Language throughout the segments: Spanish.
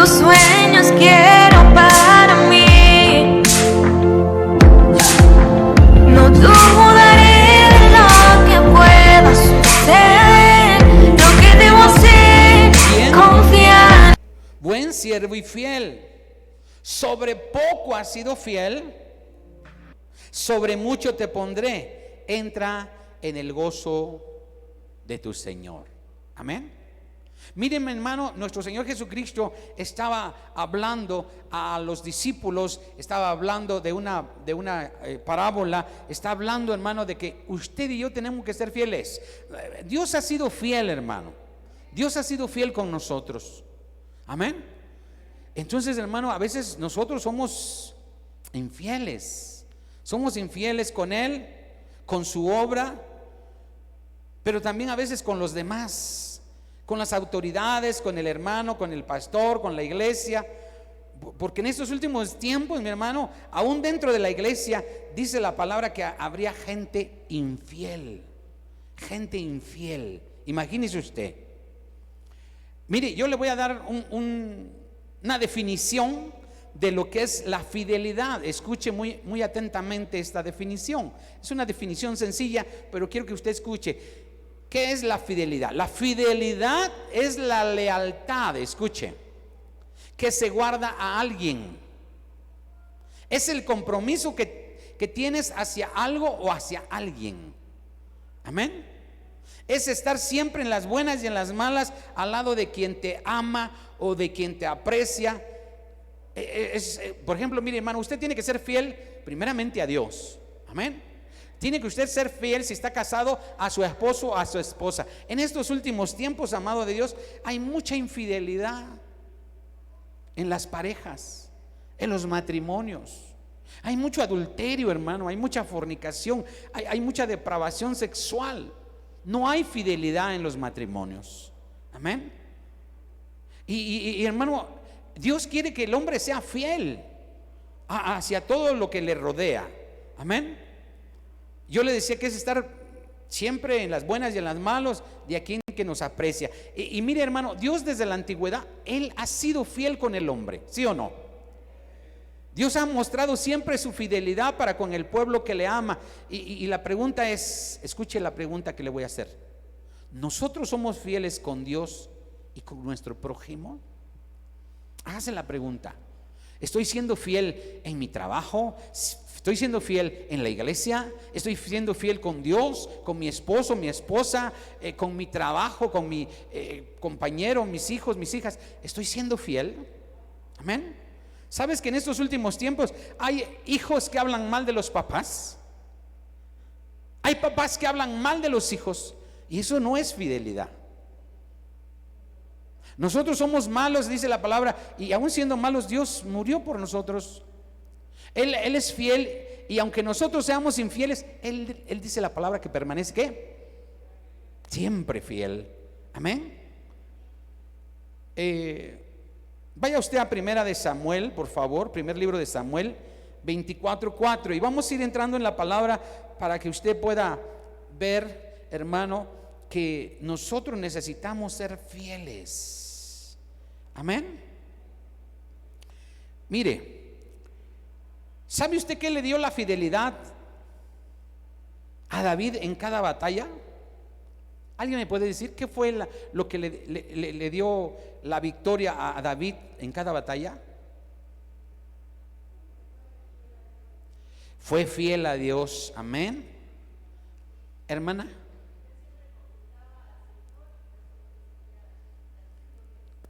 tus sueños quiero para mí. No dudaré de lo que pueda suceder. Lo que debo hacer, Bien. confiar. Buen siervo y fiel. Sobre poco has sido fiel, sobre mucho te pondré. Entra en el gozo de tu Señor. Amén. Miren, hermano, nuestro Señor Jesucristo estaba hablando a los discípulos, estaba hablando de una parábola, está hablando, hermano, de que usted y yo tenemos que ser fieles. Dios ha sido fiel, hermano. Dios ha sido fiel con nosotros. Amén. Entonces, hermano, a veces nosotros somos infieles. Somos infieles con Él, con su obra, pero también a veces con los demás, con las autoridades, con el hermano, con el pastor, con la iglesia. Porque en estos últimos tiempos, mi hermano, aún dentro de la iglesia, dice la palabra que habría gente infiel. Gente infiel. Imagínese usted. Mire, yo le voy a dar una definición de lo que es la fidelidad. Escuche muy atentamente esta definición. Es una definición sencilla, pero quiero que usted escuche. ¿Qué es la fidelidad? La fidelidad es la lealtad, escuche, que se guarda a alguien. Es el compromiso que tienes hacia algo o hacia alguien. Amén. Es estar siempre en las buenas y en las malas al lado de quien te ama o de quien te aprecia. Por ejemplo, mire, hermano, usted tiene que ser fiel primeramente a Dios. Amén. Tiene que usted ser fiel, si está casado, a su esposo o a su esposa. En estos últimos tiempos, amado de Dios, hay mucha infidelidad en las parejas, en los matrimonios. Hay mucho adulterio, hermano, hay mucha fornicación, hay mucha depravación sexual. No hay fidelidad en los matrimonios. Amén. Y hermano, Dios quiere que el hombre sea fiel hacia todo lo que le rodea. Amén. Yo le decía que es estar siempre en las buenas y en las malas de a quien que nos aprecia. Y mire, hermano, Dios desde la antigüedad, Él ha sido fiel con el hombre, ¿sí o no? Dios ha mostrado siempre su fidelidad para con el pueblo que le ama. Y la pregunta es, escuche la pregunta que le voy a hacer. ¿Nosotros somos fieles con Dios y con nuestro prójimo? Hágase la pregunta. ¿Estoy siendo fiel en mi trabajo? ¿Estoy siendo fiel en la iglesia? ¿Estoy siendo fiel con Dios, con mi esposo, mi esposa, con mi trabajo, con mi compañero, mis hijos, mis hijas? ¿Estoy siendo fiel? Amén. ¿Sabes que en estos últimos tiempos hay hijos que hablan mal de los papás? Hay papás que hablan mal de los hijos, y eso no es fidelidad. Nosotros somos malos, dice la palabra, y aún siendo malos, Dios murió por nosotros. Él es fiel, y aunque nosotros seamos infieles, Él dice la palabra que permanece, ¿qué? Siempre fiel. Amén. Vaya usted a Primera de Samuel, por favor, primer libro de Samuel 24:4, y vamos a ir entrando en la palabra para que usted pueda ver, hermano, que nosotros necesitamos ser fieles. Amén. Mire, ¿sabe usted qué le dio la fidelidad a David en cada batalla? ¿Alguien me puede decir qué fue lo que le dio la victoria a David en cada batalla? Fue fiel a Dios. Amén. Hermana.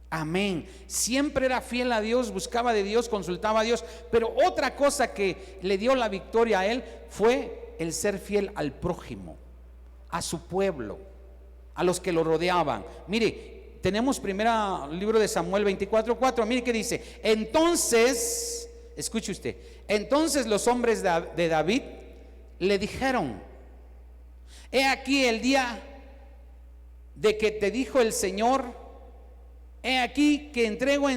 Amén. Siempre era fiel a Dios, buscaba de Dios, consultaba a Dios. Pero otra cosa que le dio la victoria a él fue el ser fiel al prójimo, a su pueblo, a los que lo rodeaban. Mire, tenemos primero libro de Samuel 24:4. Mire qué dice. Entonces, escuche usted, entonces los hombres de David le dijeron: he aquí el día de que te dijo el Señor, he aquí que entrego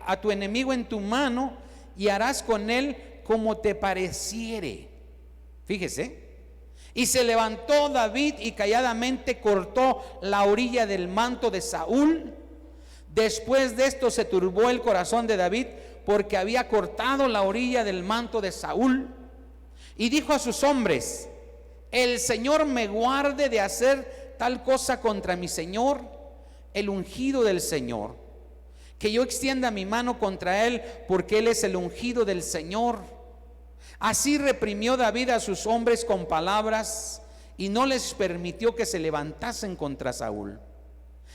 a tu enemigo en tu mano, y harás con él como te pareciere. Fíjese. Y se levantó David y calladamente cortó la orilla del manto de Saúl, Después de esto se turbó el corazón de David porque había cortado la orilla del manto de Saúl, y dijo a sus hombres: el Señor me guarde de hacer tal cosa contra mi Señor, el ungido del Señor, que yo extienda mi mano contra él, porque él es el ungido del Señor. Así reprimió David a sus hombres con palabras y no les permitió que se levantasen contra Saúl.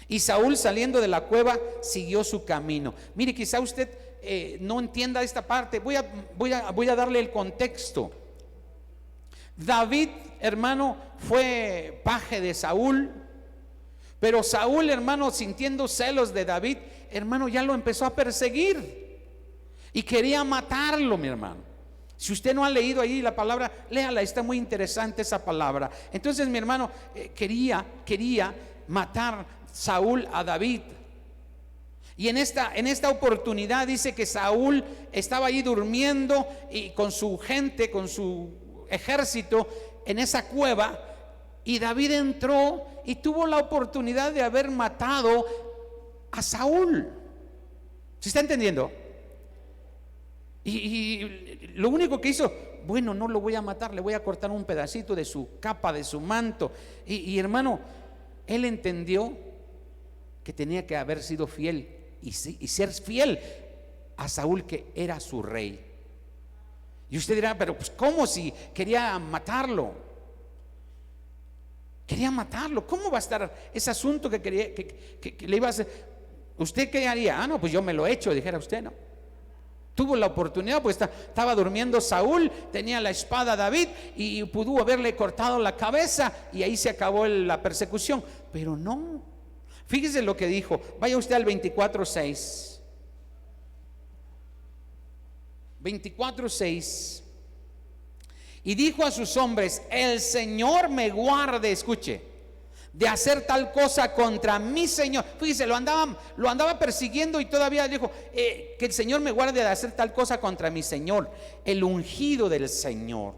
Y Saúl, saliendo de la cueva, siguió su camino. Mire, quizá usted no entienda esta parte. Voy a darle el contexto. David, hermano, fue paje de Saúl, pero Saúl, hermano, sintiendo celos de David, hermano, ya lo empezó a perseguir y quería matarlo, mi hermano. Si usted no ha leído ahí la palabra, léala, está muy interesante esa palabra. Entonces, mi hermano, quería matar Saúl a David. Y en esta oportunidad dice que Saúl estaba ahí durmiendo y con su gente, con su ejército en esa cueva, y David entró y tuvo la oportunidad de haber matado a Saúl. ¿Se está entendiendo? Y lo único que hizo, bueno, no lo voy a matar, le voy a cortar un pedacito de su capa, de su manto. Y hermano, él entendió que tenía que haber sido fiel y ser fiel a Saúl, que era su rey. Y usted dirá, pero pues ¿cómo, si quería matarlo? Quería matarlo. ¿Cómo va a estar ese asunto que le iba a hacer? ¿Usted qué haría? No, pues yo me lo he hecho, dijera usted, ¿no? Tuvo la oportunidad, pues estaba durmiendo Saúl, tenía la espada David y pudo haberle cortado la cabeza y ahí se acabó la persecución. Pero no. Fíjese lo que dijo. Vaya usted al 24:6. 24:6. Y dijo a sus hombres: el Señor me guarde, escuche, de hacer tal cosa contra mi Señor. Fíjese, lo andaba persiguiendo y todavía dijo que el Señor me guarde de hacer tal cosa contra mi Señor, el ungido del Señor.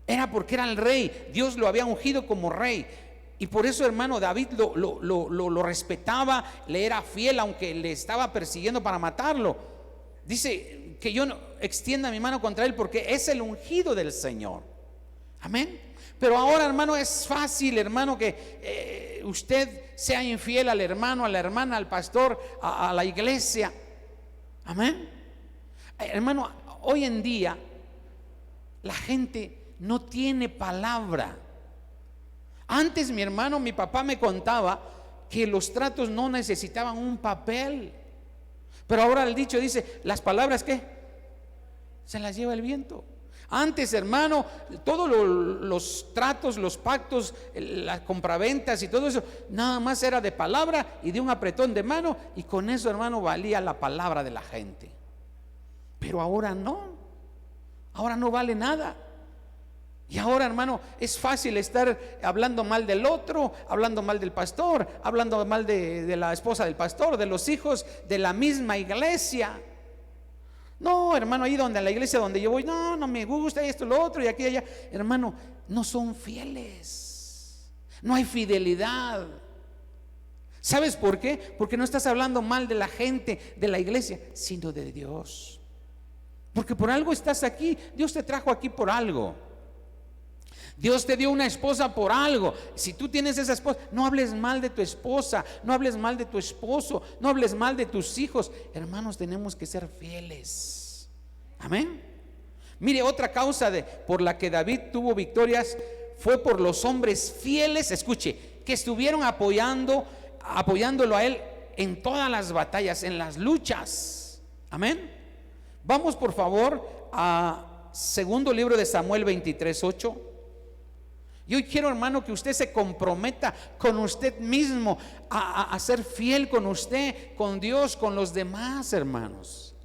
Era porque era el rey, Dios lo había ungido como rey. Y por eso, hermano, David lo respetaba, le era fiel, aunque le estaba persiguiendo para matarlo. Dice que yo no extienda mi mano contra él, porque es el ungido del Señor. Amén. Pero ahora, hermano, es fácil, hermano, que usted sea infiel al hermano, a la hermana, al pastor, a la iglesia. Amén. Hermano, hoy en día la gente no tiene palabra. Antes, mi hermano, mi papá me contaba que los tratos no necesitaban un papel. Pero ahora el dicho dice: las palabras, ¿qué? Se las lleva el viento. Antes, hermano, todos los tratos, los pactos, las compraventas y todo eso, nada más era de palabra y de un apretón de mano, y con eso, hermano, valía la palabra de la gente. Pero ahora no vale nada. Y ahora, hermano, es fácil estar hablando mal del otro, hablando mal del pastor, hablando mal de la esposa del pastor, de los hijos de la misma iglesia. No, hermano, ahí donde la iglesia donde yo voy, no me gusta esto, lo otro y aquí y allá. Hermano, no son fieles. No hay fidelidad. ¿Sabes por qué? Porque no estás hablando mal de la gente, de la iglesia, sino de Dios. Porque por algo estás aquí. Dios te trajo aquí por algo. Dios te dio una esposa por algo. Si tú tienes esa esposa, no hables mal de tu esposa, no hables mal de tu esposo, no hables mal de tus hijos. Hermanos, tenemos que ser fieles. Amén. Mire, otra causa por la que David tuvo victorias fue por los hombres fieles, escuche, que estuvieron apoyándolo a él en todas las batallas, en las luchas. Amén. Vamos por favor a segundo libro de Samuel 23:8. Y hoy quiero, hermano, que usted se comprometa con usted mismo a ser fiel con usted, con Dios, con los demás, hermanos.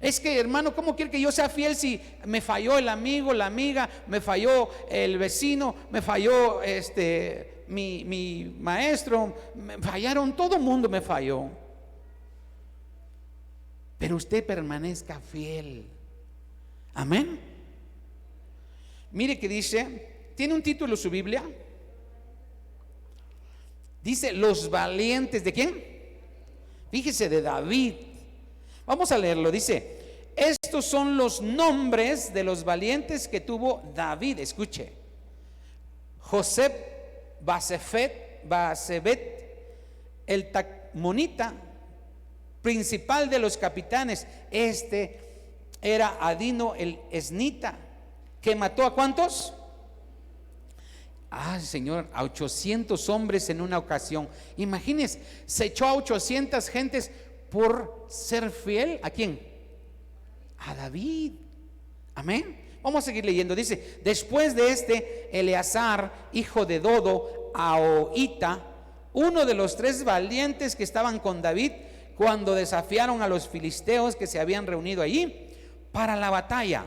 Es que, hermano, ¿cómo quiere que yo sea fiel si me falló el amigo, la amiga, me falló el vecino, me falló mi maestro, me fallaron, todo el mundo me falló? Pero usted permanezca fiel. Amén. Mire que dice, ¿tiene un título su Biblia? Dice: los valientes, ¿de quién? Fíjese, de David. Vamos a leerlo, dice: estos son los nombres de los valientes que tuvo David. Escuche: José, Basebet, el Tacmonita, principal de los capitanes. Este era Adino el Esnita, que mató ¿a cuántos? Señor, a 800 hombres en una ocasión. Imagínense, se echó a 800 gentes por ser fiel. ¿A quién? A David. Amén. Vamos a seguir leyendo. Dice: después de este, Eleazar, hijo de Dodo, Ahoita, uno de los 3 valientes que estaban con David cuando desafiaron a los filisteos que se habían reunido allí para la batalla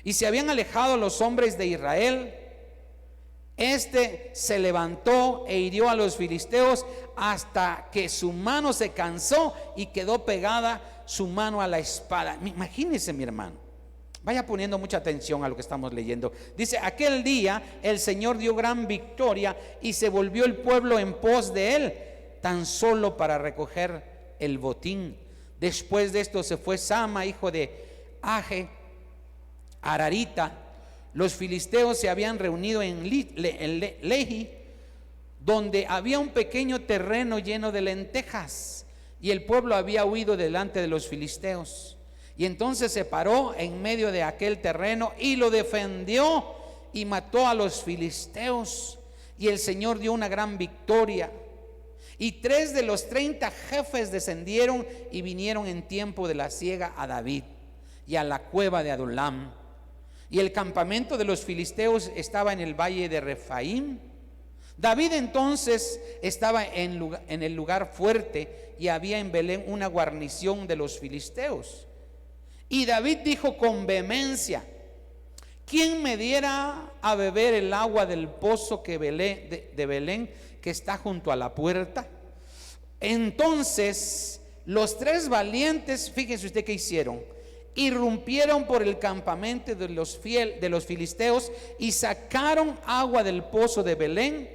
y se habían alejado los hombres de Israel. Este se levantó e hirió a los filisteos hasta que su mano se cansó y quedó pegada su mano a la espada. Imagínense, mi hermano, vaya poniendo mucha atención a lo que estamos leyendo. Dice: aquel día el Señor dio gran victoria y se volvió el pueblo en pos de él, tan solo para recoger el botín. Después de esto se fue Sama, hijo de Age, Ararita. Los filisteos se habían reunido en Lehi, donde había un pequeño terreno lleno de lentejas, y el pueblo había huido delante de los filisteos. Y entonces se paró en medio de aquel terreno y lo defendió y mató a los filisteos, y el Señor dio una gran victoria. Y 3 de los 30 jefes descendieron y vinieron en tiempo de la siega a David y a la cueva de Adulam. Y el campamento de los filisteos estaba en el valle de Refaim. David entonces estaba en el lugar fuerte, y había en Belén una guarnición de los filisteos. Y David dijo con vehemencia: ¿quién me diera a beber el agua del pozo de Belén, que está junto a la puerta? Entonces los 3 valientes, fíjese usted qué hicieron: irrumpieron por el campamento de los filisteos y sacaron agua del pozo de Belén,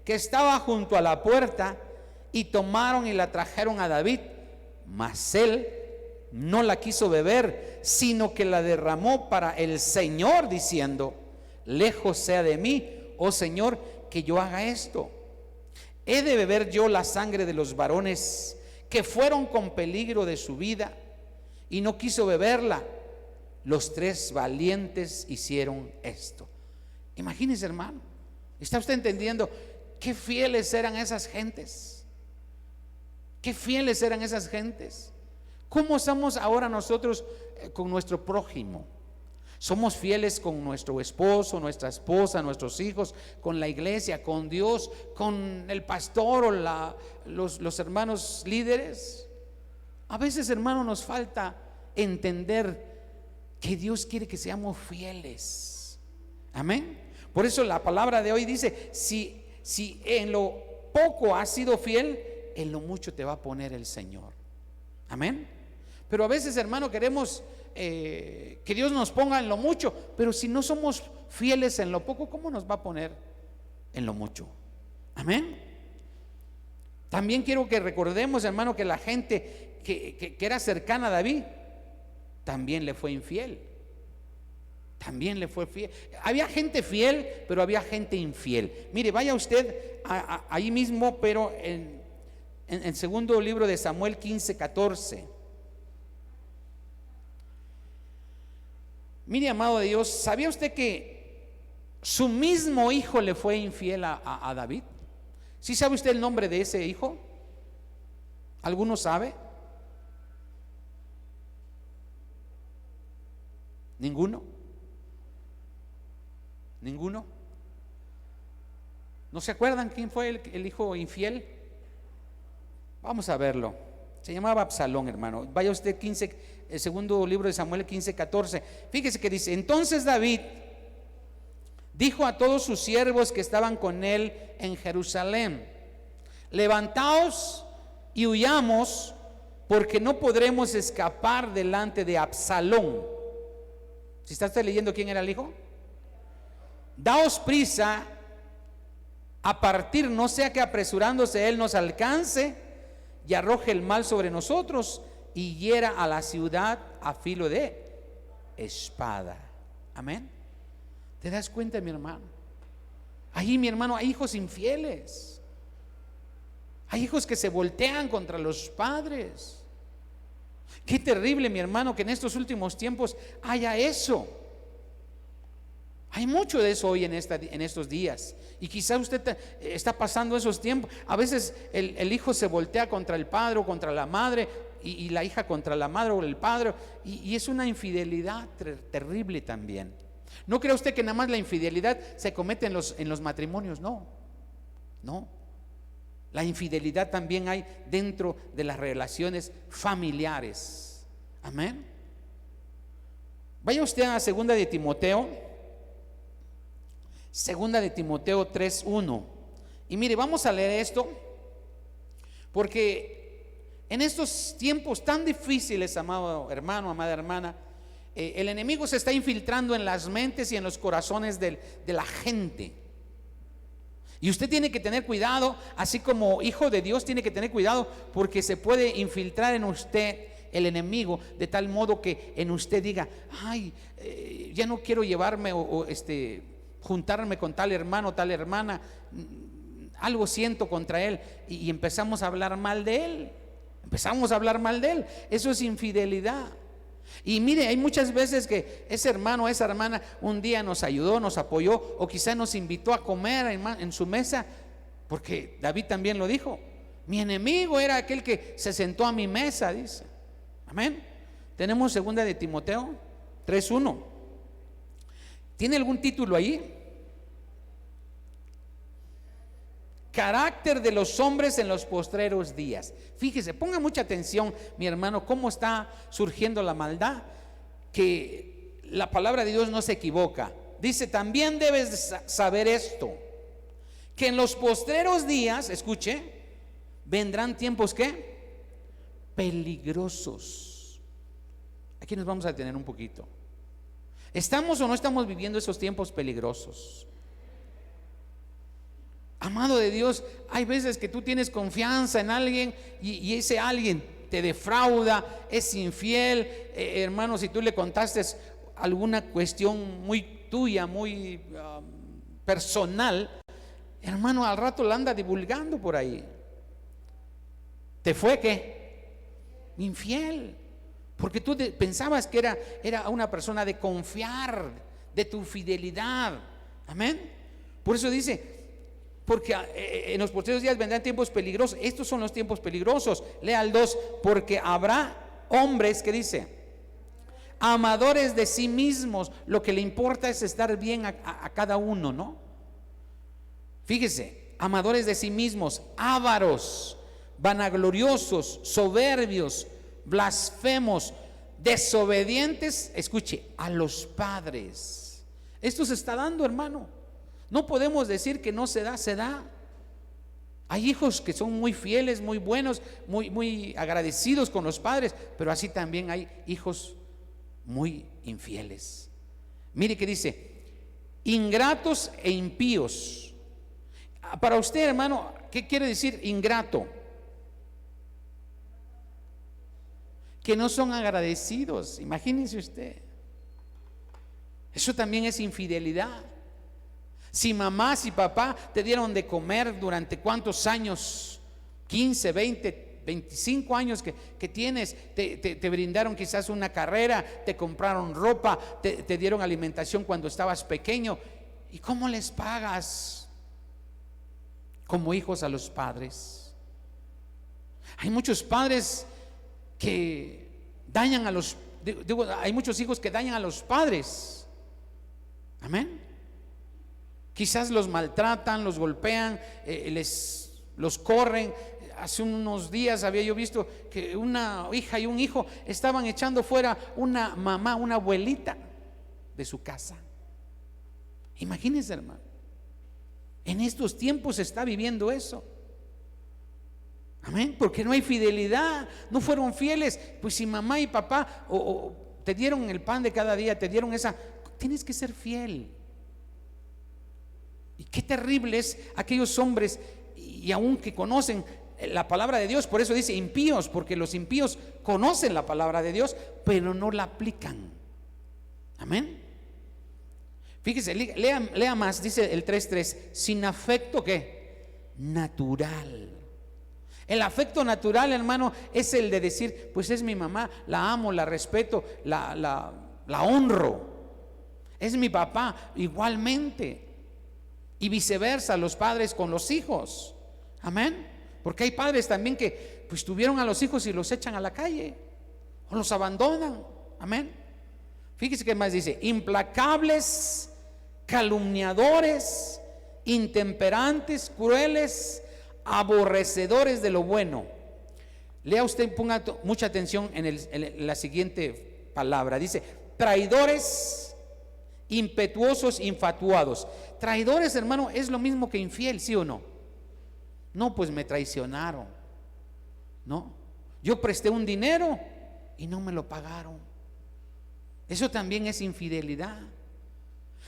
que estaba junto a la puerta, y tomaron y la trajeron a David. Mas él no la quiso beber, sino que la derramó para el Señor, diciendo: lejos sea de mí, oh Señor, que yo haga esto. ¿He de beber yo la sangre de los varones que fueron con peligro de su vida? Y no quiso beberla. Los 3 valientes hicieron esto. Imagínese, hermano, ¿está usted entendiendo qué fieles eran esas gentes? Qué fieles eran esas gentes. ¿Cómo estamos ahora nosotros con nuestro prójimo? ¿Somos fieles con nuestro esposo, nuestra esposa, nuestros hijos, con la iglesia, con Dios, con el pastor o los hermanos líderes? A veces, hermano, nos falta entender que Dios quiere que seamos fieles. Amén. Por eso la palabra de hoy dice: si en lo poco has sido fiel, en lo mucho te va a poner el Señor. Amén. Pero a veces, hermano, queremos que Dios nos ponga en lo mucho, pero si no somos fieles en lo poco, ¿cómo nos va a poner en lo mucho? Amén. También quiero que recordemos, hermano, que la gente que era cercana a David también le fue infiel. También le fue fiel. Había gente fiel, pero había gente infiel. Mire, vaya usted ahí mismo, pero en segundo libro de Samuel 15:14. Mire, amado de Dios, ¿sabía usted que su mismo hijo le fue infiel a David? ¿Sí sabe usted el nombre de ese hijo? ¿Alguno sabe? ¿Ninguno? ¿Ninguno? ¿No se acuerdan quién fue el hijo infiel? Vamos a verlo. Se llamaba Absalón, hermano. Vaya usted el segundo libro de Samuel 15:14. Fíjese que dice: entonces David dijo a todos sus siervos que estaban con él en Jerusalén: levantaos y huyamos, porque no podremos escapar delante de Absalón. ¿Si está usted leyendo quién era el hijo? Daos prisa a partir, no sea que apresurándose él nos alcance y arroje el mal sobre nosotros y hiera a la ciudad a filo de espada. Amén. ¿Te das cuenta, mi hermano? Ahí, mi hermano, hay hijos infieles. Hay hijos que se voltean contra los padres. Qué terrible, mi hermano, que en estos últimos tiempos haya eso. Hay mucho de eso hoy en estos días. Y quizá usted está pasando esos tiempos. A veces el hijo se voltea contra el padre o contra la madre, y la hija contra la madre o el padre. Y es una infidelidad terrible también. No crea usted que nada más la infidelidad se comete en los matrimonios. No. La infidelidad también hay dentro de las relaciones familiares. Amén. Vaya usted a segunda de Timoteo 3:1. Y mire, vamos a leer esto, porque en estos tiempos tan difíciles, amado hermano, amada hermana, el enemigo se está infiltrando en las mentes y en los corazones de la gente. Y usted tiene que tener cuidado, así como hijo de Dios tiene que tener cuidado, porque se puede infiltrar en usted el enemigo de tal modo que en usted diga: ay, ya no quiero llevarme o juntarme con tal hermano, tal hermana, algo siento contra él, y empezamos a hablar mal de él. Eso es infidelidad. Y mire, hay muchas veces que ese hermano o esa hermana un día nos ayudó, nos apoyó, o quizá nos invitó a comer en su mesa, porque David también lo dijo: mi enemigo era aquel que se sentó a mi mesa, dice. Amén. Tenemos segunda de Timoteo 3:1. ¿Tiene algún título ahí? Carácter de los hombres en los postreros días. Fíjese, ponga mucha atención, mi hermano, cómo está surgiendo la maldad, que la palabra de Dios no se equivoca. Dice: también debes saber esto, que en los postreros días, escuche, vendrán tiempos ¿qué? Peligrosos. Aquí nos vamos a detener un poquito. ¿Estamos o no estamos viviendo esos tiempos peligrosos? Amado de Dios, hay veces que tú tienes confianza en alguien y ese alguien te defrauda, es infiel. Hermano, si tú le contaste alguna cuestión muy tuya, muy personal, hermano, al rato la anda divulgando por ahí. ¿Te fue qué? Infiel. Porque tú pensabas que era una persona de confiar, de tu fidelidad. Amén. Por eso dice: porque en los postreros días vendrán tiempos peligrosos. Estos son los tiempos peligrosos. Lea el 2: porque habrá hombres, que dice, amadores de sí mismos. Lo que le importa es estar bien a cada uno, ¿no? Fíjese, amadores de sí mismos, ávaros, vanagloriosos, soberbios, blasfemos, desobedientes, escuche, a los padres. Esto se está dando, hermano. No podemos decir que no se da, se da. Hay hijos que son muy fieles, muy buenos, muy agradecidos con los padres, pero así también hay hijos muy infieles. Mire que dice: ingratos e impíos. Para usted, hermano, ¿qué quiere decir ingrato? Que no son agradecidos. Imagínese usted. Eso también es infidelidad. Si mamá, si papá te dieron de comer durante cuántos años, 15, 20, 25 años que tienes, te brindaron quizás una carrera, te compraron ropa, te dieron alimentación cuando estabas pequeño, ¿y cómo les pagas como hijos a los padres? Hay muchos padres que dañan a los, hay muchos hijos que dañan a los padres. Amén. Quizás los maltratan, los golpean, los corren. Hace unos días había yo visto que una hija y un hijo estaban echando fuera una mamá, una abuelita de su casa. Imagínense, hermano. En estos tiempos se está viviendo eso. Amén. Porque no hay fidelidad, no fueron fieles. Pues si mamá y papá o te dieron el pan de cada día, te dieron esa, tienes que ser fiel. Y qué terrible es aquellos hombres, y aún que conocen la palabra de Dios. Por eso dice impíos, porque los impíos conocen la palabra de Dios, pero no la aplican. Amén. Fíjese, lea más, dice el 3:3, sin afecto ¿qué? Natural. El afecto natural, hermano, es el de decir, pues es mi mamá, la amo, la respeto, la honro. Es mi papá, igualmente. Y viceversa, los padres con los hijos. Amén. Porque hay padres también que pues tuvieron a los hijos y los echan a la calle o los abandonan. Amén. Fíjese que más dice: implacables, calumniadores, intemperantes, crueles, aborrecedores de lo bueno. Lea usted, ponga mucha atención en la siguiente palabra. Dice: traidores, impetuosos, infatuados. Traidores, hermano, es lo mismo que infiel, ¿sí o no? No, pues me traicionaron. No, yo presté un dinero y no me lo pagaron. Eso también es infidelidad.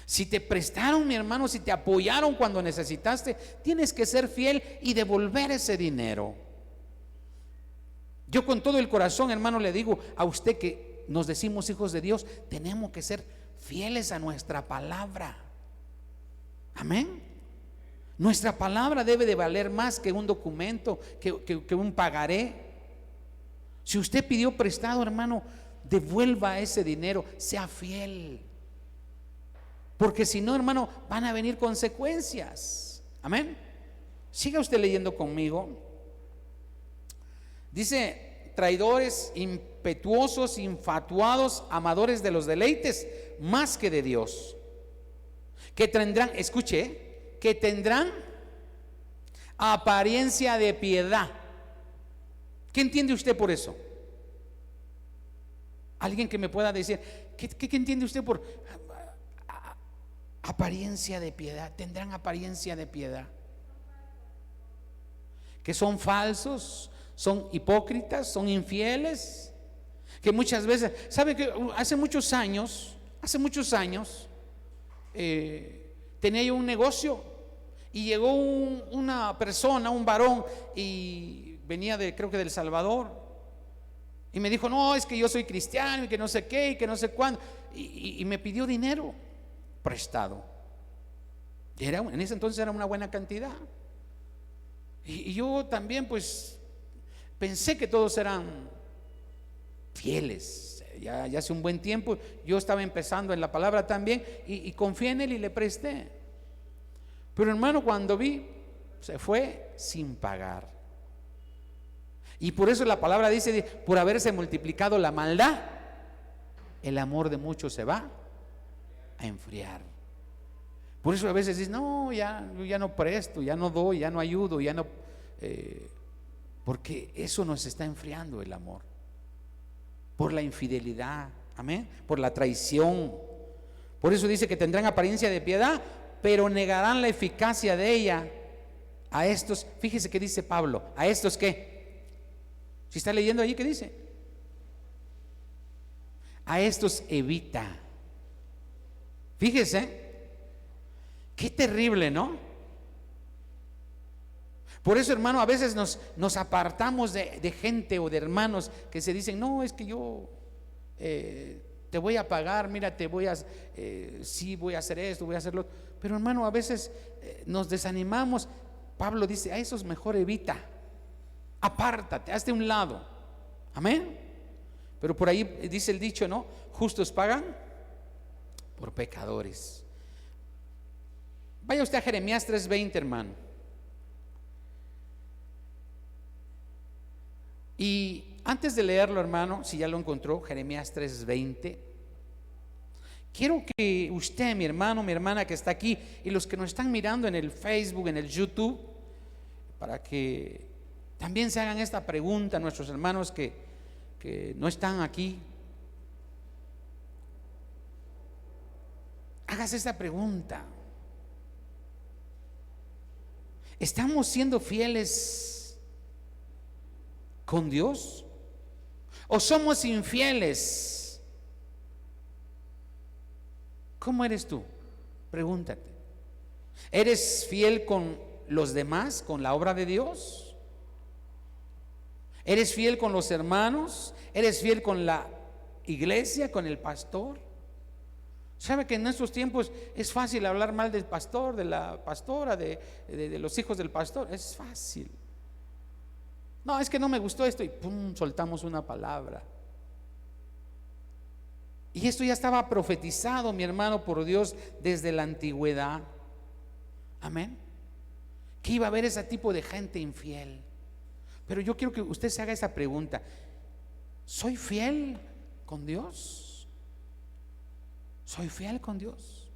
Si te prestaron, mi hermano, si te apoyaron cuando necesitaste, tienes que ser fiel y devolver ese dinero. Yo con todo el corazón, hermano, le digo a usted que nos decimos hijos de Dios, tenemos que ser fieles a nuestra palabra. Amén. Nuestra palabra debe de valer más que un documento, que un pagaré. Si usted pidió prestado, hermano, devuelva ese dinero, sea fiel. Porque si no, hermano, van a venir consecuencias. Amén. Siga usted leyendo conmigo. Dice: traidores, impetuosos, infatuados, amadores de los deleites más que de Dios, que tendrán, escuche, que tendrán apariencia de piedad. ¿Qué entiende usted por eso? Alguien que me pueda decir, ¿qué entiende usted por apariencia de piedad? Tendrán apariencia de piedad. Que son falsos, son hipócritas, son infieles. Que muchas veces, ¿sabe que hace muchos años tenía yo un negocio y llegó una persona, un varón, y venía creo que del Salvador, y me dijo: no, es que yo soy cristiano y que no sé qué y que no sé cuándo, y me pidió dinero prestado. En ese entonces era una buena cantidad, y yo también pues pensé que todos eran fieles. Ya hace un buen tiempo yo estaba empezando en la palabra también, y confié en él y le presté. Pero hermano, cuando vi, se fue sin pagar. Y por eso la palabra dice: por haberse multiplicado la maldad, el amor de muchos se va a enfriar. Por eso a veces dices: no, ya no presto, ya no doy, ya no ayudo, ya no, porque eso nos está enfriando el amor. Por la infidelidad, amén, por la traición. Por eso dice que tendrán apariencia de piedad, pero negarán la eficacia de ella. A estos, fíjese que dice Pablo, ¿a estos qué? Si está leyendo allí, ¿qué dice? A estos evita. Fíjese, qué terrible, ¿no? Por eso, hermano, a veces nos apartamos de gente o de hermanos que se dicen: no, es que yo te voy a pagar, mira, sí, voy a hacer esto, voy a hacerlo. Pero hermano, a veces nos desanimamos. Pablo dice: a esos mejor evita, apártate, hazte un lado. Amén. Pero por ahí dice el dicho, ¿no? Justos pagan por pecadores. Vaya usted a Jeremías 3:20, hermano. Y antes de leerlo, hermano, si ya lo encontró, Jeremías 3:20, quiero que usted, mi hermano, mi hermana que está aquí, y los que nos están mirando en el Facebook, en el YouTube, para que también se hagan esta pregunta a nuestros hermanos que no están aquí. Hágase esta pregunta: ¿estamos siendo fieles con Dios o somos infieles? ¿Cómo eres tú? Pregúntate. ¿Eres fiel con los demás, con la obra de Dios? ¿Eres fiel con los hermanos? ¿Eres fiel con la iglesia, con el pastor? ¿Sabe que en estos tiempos es fácil hablar mal del pastor, de la pastora, de los hijos del pastor? Es fácil. No, es que no me gustó esto y pum, soltamos una palabra. Y esto ya estaba profetizado, mi hermano, por Dios desde la antigüedad. Amén. Que iba a haber ese tipo de gente infiel. Pero yo quiero que usted se haga esa pregunta: ¿soy fiel con Dios? ¿Soy fiel con Dios?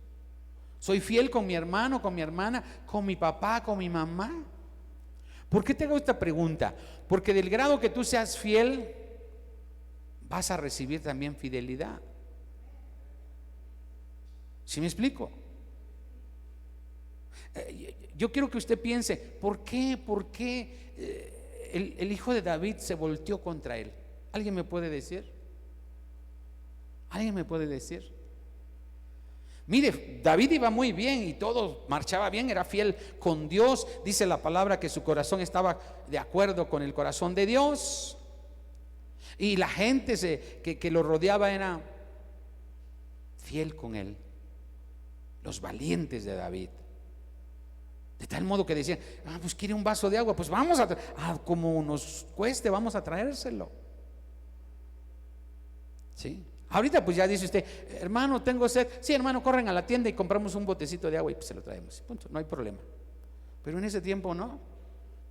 ¿Soy fiel con mi hermano, con mi hermana, con mi papá, con mi mamá? ¿Por qué te hago esta pregunta? Porque del grado que tú seas fiel, vas a recibir también fidelidad. ¿Sí me explico? Yo quiero que usted piense, ¿por qué el hijo de David se volteó contra él? ¿Alguien me puede decir? ¿Alguien me puede decir? Mire, David iba muy bien y todo marchaba bien, era fiel con Dios. Dice la palabra que su corazón estaba de acuerdo con el corazón de Dios. Y la gente que lo rodeaba era fiel con él. Los valientes de David. De tal modo que decían, pues quiere un vaso de agua, pues vamos como nos cueste, vamos a traérselo. ¿Sí? Ahorita pues ya dice usted, hermano, tengo sed. Sí, hermano, corren a la tienda y compramos un botecito de agua y pues se lo traemos. Punto, no hay problema. Pero en ese tiempo no.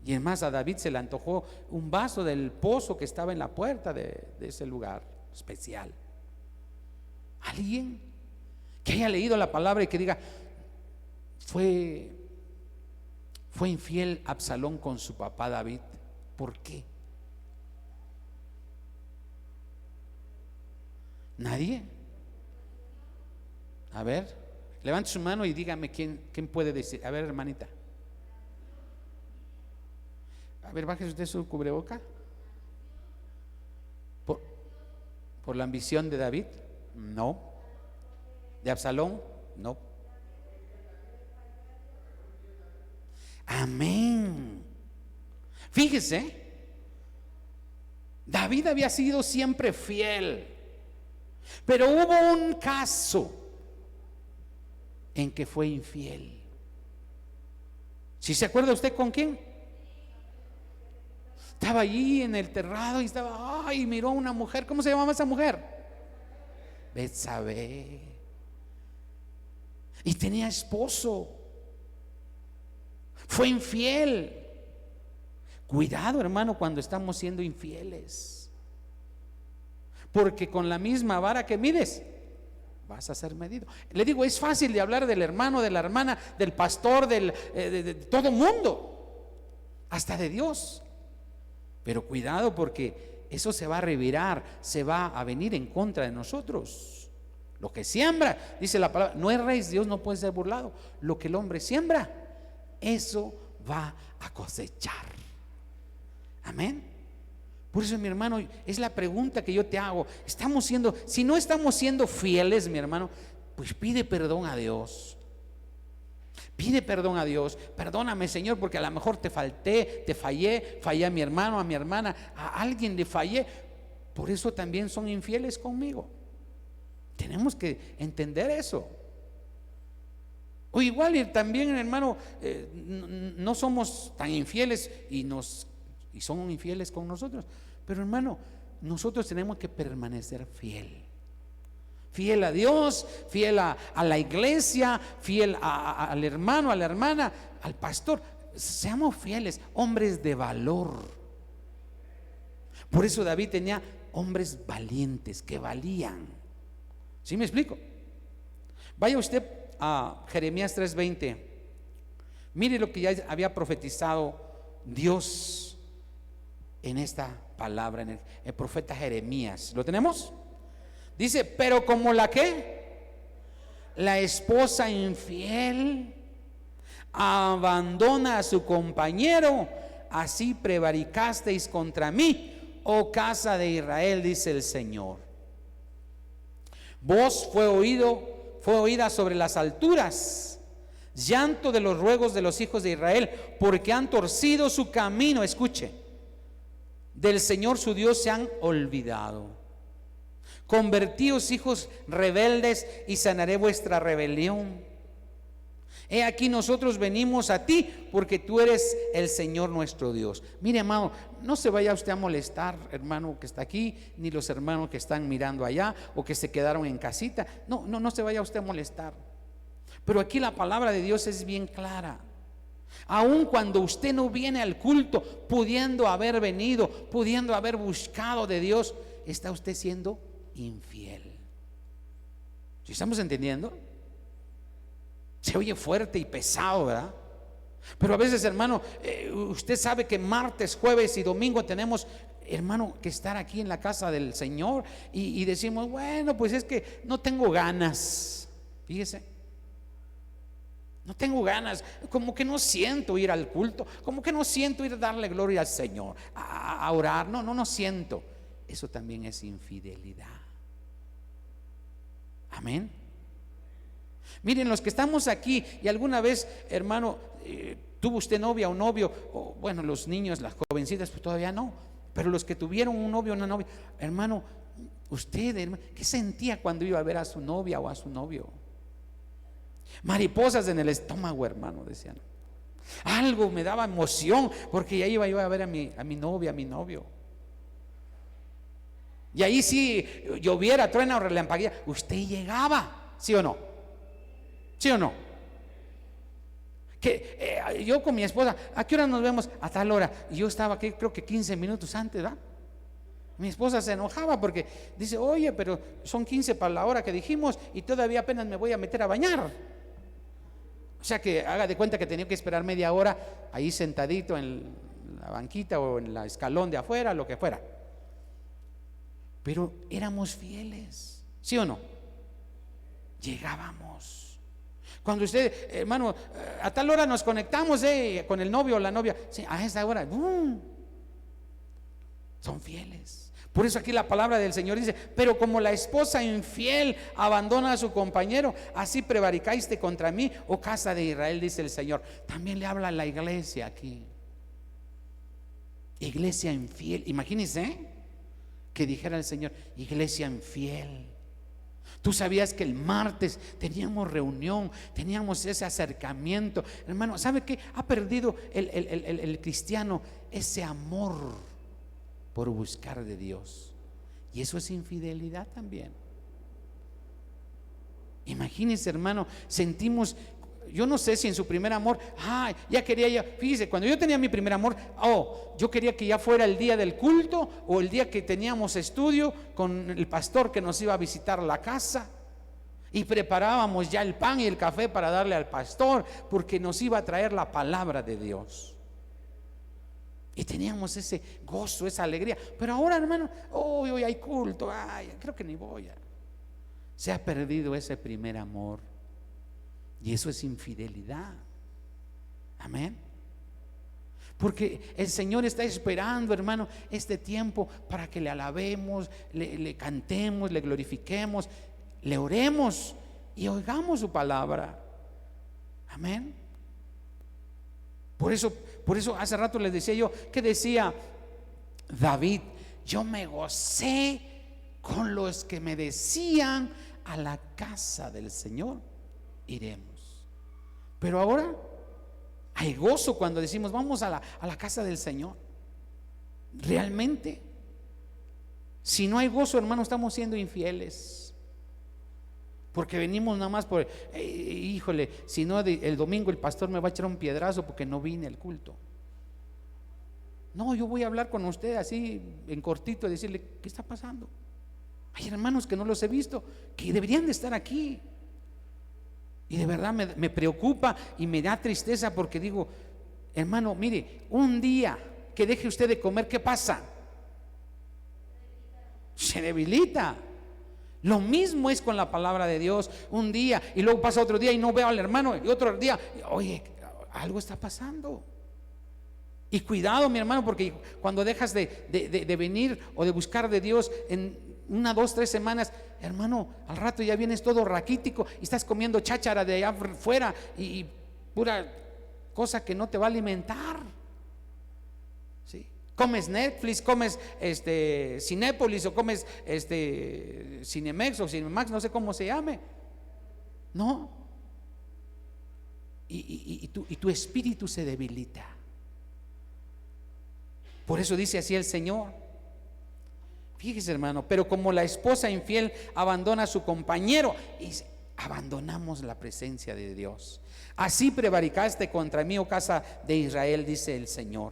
Y además a David se le antojó un vaso del pozo que estaba en la puerta de ese lugar especial. Alguien que haya leído la palabra y que diga, fue infiel Absalón con su papá David. ¿Por qué? ¿Nadie? A ver, levante su mano y dígame quién puede decir. A ver, hermanita. A ver, bájese usted su cubreboca. ¿Por la ambición de David? No. ¿De Absalón? No. Amén. Fíjese, David había sido siempre fiel, pero hubo un caso en que fue infiel. ¿Sí se acuerda usted con quién? Estaba allí en el terrado y miró a una mujer. ¿Cómo se llamaba esa mujer? Betsabé. Y tenía esposo. Fue infiel. Cuidado, hermano, cuando estamos siendo infieles, porque con la misma vara que mides vas a ser medido. Le digo, es fácil de hablar del hermano, de la hermana, del pastor, de todo mundo, hasta de Dios. Pero cuidado, porque eso se va a revirar, se va a venir en contra de nosotros. Lo que siembra, dice la palabra, no erréis, Dios no puede ser burlado. Lo que el hombre siembra, eso va a cosechar. Amén. Por eso, mi hermano, es la pregunta que yo te hago. Si no estamos siendo fieles, mi hermano, pues pide perdón a Dios. Pide perdón a Dios. Perdóname, Señor, porque a lo mejor te fallé a mi hermano, a mi hermana, a alguien le fallé. Por eso también son infieles conmigo. Tenemos que entender eso. O igual también, hermano, no somos tan infieles y son infieles con nosotros. Pero, hermano, nosotros tenemos que permanecer fiel a Dios, fiel a la iglesia, fiel al hermano, a la hermana, al pastor. Seamos fieles, hombres de valor. Por eso David tenía hombres valientes que valían. ¿Sí me explico? Vaya usted a Jeremías 3:20. Mire lo que ya había profetizado Dios en esta palabra, en el profeta Jeremías. ¿Lo tenemos? Dice, pero como la esposa infiel abandona a su compañero, así prevaricasteis contra mí, oh casa de Israel, dice el Señor. Voz fue oída sobre las alturas, llanto de los ruegos de los hijos de Israel, porque han torcido su camino. Escuche, del Señor su Dios se han olvidado. Convertíos, hijos rebeldes, y sanaré vuestra rebelión. He aquí nosotros venimos a ti, porque tú eres el Señor nuestro Dios. Mire, amado, no se vaya usted a molestar, hermano que está aquí, ni los hermanos que están mirando allá o que se quedaron en casita. No se vaya usted a molestar. Pero aquí la palabra de Dios es bien clara. Aun cuando usted no viene al culto, pudiendo haber venido, pudiendo haber buscado de Dios, está usted siendo infiel. ¿Sí estamos entendiendo? Se oye fuerte y pesado, ¿verdad? Pero a veces, hermano, usted sabe que martes, jueves y domingo tenemos, hermano, que estar aquí en la casa del Señor y decimos, bueno, pues es que no tengo ganas. Fíjese, no tengo ganas, como que no siento ir al culto, como que no siento ir a darle gloria al Señor, a orar. No siento. Eso también es infidelidad. Amén. Miren, los que estamos aquí y alguna vez, hermano, tuvo usted novia o novio, o bueno, los niños, las jovencitas, pues todavía no, pero los que tuvieron un novio o una novia, hermano, usted, hermano, ¿qué sentía cuando iba a ver a su novia o a su novio? Mariposas en el estómago, hermano, decían. Algo me daba emoción porque ya iba a ver a mi novia, a mi novio. Y ahí sí lloviera, truena o relampaguea, usted llegaba, ¿sí o no? ¿Sí o no? Que yo con mi esposa, ¿a qué hora nos vemos? A tal hora. Y yo estaba aquí, creo que 15 minutos antes, ¿verdad? Mi esposa se enojaba porque dice, oye, pero son 15 para la hora que dijimos y todavía apenas me voy a meter a bañar. O sea que haga de cuenta que tenía que esperar media hora ahí sentadito en la banquita o en el escalón de afuera, lo que fuera. Pero éramos fieles, ¿sí o no? Llegábamos. Cuando usted, hermano, a tal hora nos conectamos con el novio o la novia, sí, a esa hora, son fieles. Por eso aquí la palabra del Señor dice, pero como la esposa infiel abandona a su compañero, así prevaricaste contra mí, oh casa de Israel, dice el Señor. También le habla a la iglesia aquí. Iglesia infiel, imagínense que dijera el Señor, iglesia infiel. Tú sabías que el martes teníamos reunión, teníamos ese acercamiento. Hermano, ¿sabe qué? Ha perdido el cristiano ese amor por buscar de Dios. Y eso es infidelidad también. Imagínense, hermano, sentimos, yo no sé si en su primer amor, ya quería ya, fíjese, cuando yo tenía mi primer amor, yo quería que ya fuera el día del culto o el día que teníamos estudio con el pastor que nos iba a visitar la casa y preparábamos ya el pan y el café para darle al pastor porque nos iba a traer la palabra de Dios. Y teníamos ese gozo, esa alegría. Pero ahora, hermano, hoy hay culto, creo que ni voy a. Se ha perdido ese primer amor. Y eso es infidelidad. Amén. Porque el Señor está esperando, hermano, este tiempo para que le alabemos, le cantemos, le glorifiquemos, le oremos y oigamos su palabra. Amén. Por eso hace rato les decía yo, que decía David, yo me gocé con los que me decían, a la casa del Señor iremos. Pero ahora hay gozo cuando decimos vamos a la casa del Señor. Realmente, si no hay gozo, hermano, estamos siendo infieles. Porque venimos nada más por, híjole, si no el domingo el pastor me va a echar un piedrazo porque no vine al culto. No, yo voy a hablar con usted así en cortito y decirle, ¿qué está pasando? Hay hermanos que no los he visto, que deberían de estar aquí. Y de verdad me preocupa y me da tristeza porque digo, hermano, mire, un día que deje usted de comer, ¿qué pasa? Se debilita. Lo mismo es con la palabra de Dios. Un día y luego pasa otro día y no veo al hermano, y otro día, oye, algo está pasando. Y cuidado, mi hermano, porque cuando dejas de venir o de buscar de Dios en 1, 2, 3 semanas, hermano, al rato ya vienes todo raquítico y estás comiendo cháchara de allá afuera y pura cosa que no te va a alimentar. ¿Sí? Comes Netflix, comes Cinépolis o comes Cinemex o Cinemax, no sé cómo se llame. No. Y tu espíritu se debilita. Por eso dice así el Señor. Fíjese, hermano, pero como la esposa infiel abandona a su compañero, y abandonamos la presencia de Dios. Así prevaricaste contra mí, oh casa de Israel, dice el Señor.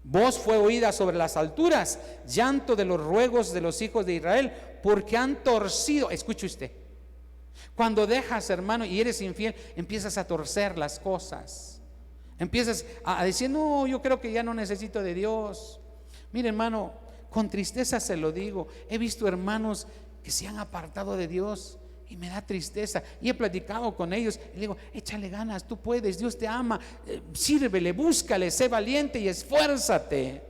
Voz fue oída sobre las alturas, llanto de los ruegos de los hijos de Israel, porque han torcido. Escuche usted, cuando dejas, hermano, y eres infiel, empiezas a torcer las cosas. Empiezas a decir, no, yo creo que ya no necesito de Dios. Mire, hermano, con tristeza se lo digo, he visto hermanos que se han apartado de Dios y me da tristeza, y he platicado con ellos y le digo, échale ganas, tú puedes, Dios te ama, sírvele, búscale, sé valiente y esfuérzate.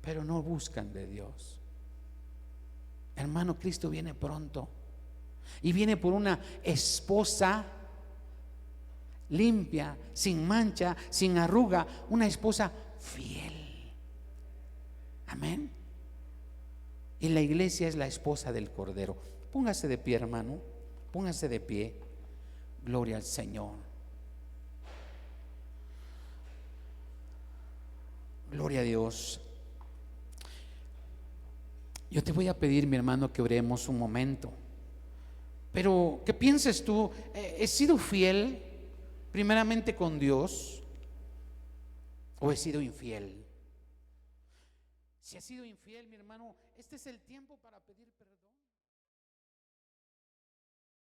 Pero no buscan de Dios. Hermano, Cristo viene pronto y viene por una esposa limpia, sin mancha, sin arruga, una esposa fiel. Amén. Y la iglesia es la esposa del Cordero. Póngase de pie, hermano, póngase de pie. Gloria al Señor. Gloria a Dios. Yo te voy a pedir, mi hermano, que oremos un momento. Pero, ¿qué piensas tú? ¿He sido fiel primeramente con Dios o he sido infiel? Si has sido infiel, mi hermano, este es el tiempo para pedir perdón.